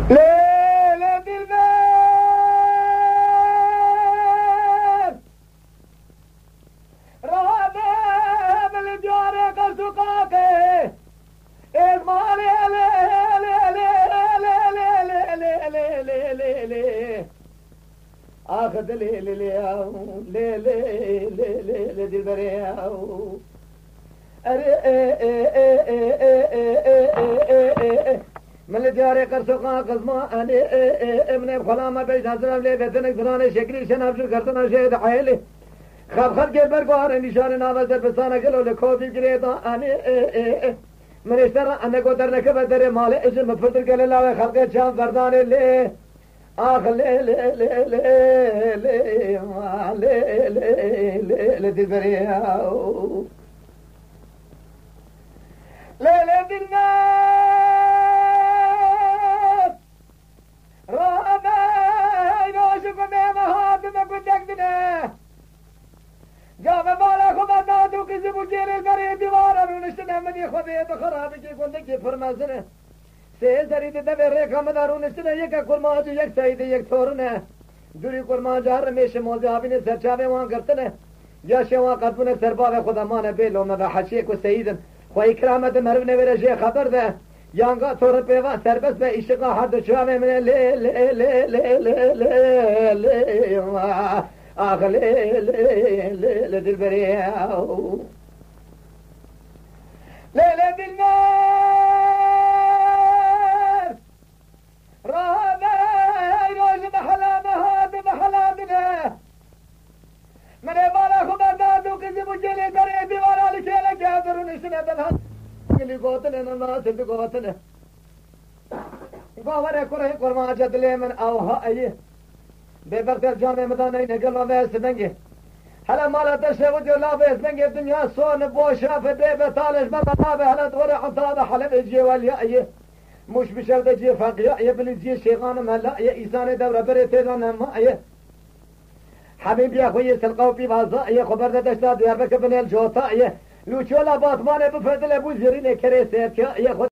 ليلة البيت رابع من ديار قصقاقي اسمع لي اخذ لي دلبرياو من الديار قرصقا قزما أنا من بخلامة بيش نزرم لي بتنك زراني شكلي شنابشو كرتنا شهد حيلي خب خد قلبر قوار نشان نابزر بسانا قلو لكوفي قريطا أنا من اشترى أنا قدر نكبة در مالي اسم مفردر قل الله خلقه شام فرداني لي آخ لي دلبرياو ليلة الناس رابع يوشكم يا مهاتم قدك بنا جاب بالا خباداتو كذبو جير البري ديوارا ونشتنا مني خبيت خرابي كندك فرمازنه سيزري دبر ريكا مدارون نشتنا يكا كرماجو يك سيد يك ثورنه دوری کرمان جار میشه موزه آبین سرچاوه وان کرتنه یا شوان قطبون سرباوه خدا مانه بیلو مبا حشیه کو سیدن خواهی کرامت مرو نویره جه خبر ده یانگا طور پیوان سربس به اشقا حد چاوه منه لی آخ لی دلبریاو لی دلنار رابع روز بحلامنا من بالا خبردادو كذب جلي دري ديوارا لكيلا كادرون سنة دلها اللي قوتنا الناس اللي قوتنا قوارا كره قرما جدلي من اوها ايه ببقت الجامع مداني نقل ما بيسننجي هلا مالا تشرب جلا بيسننجي الدنيا صون بوشا في بيبه طالش بطابه هلا دوري حطابه حلب الجي واليا ايه مش بشرط جي فقيا يبني جي شيغان ملا يا إنسان دورة بريتنا ما يه حبيبي يا أخوي سلقوا في بعض يه خبر دشتا ديار بك بن الجوتا يه لو شولا باطمان بفضل أبو زيرين كريسة يه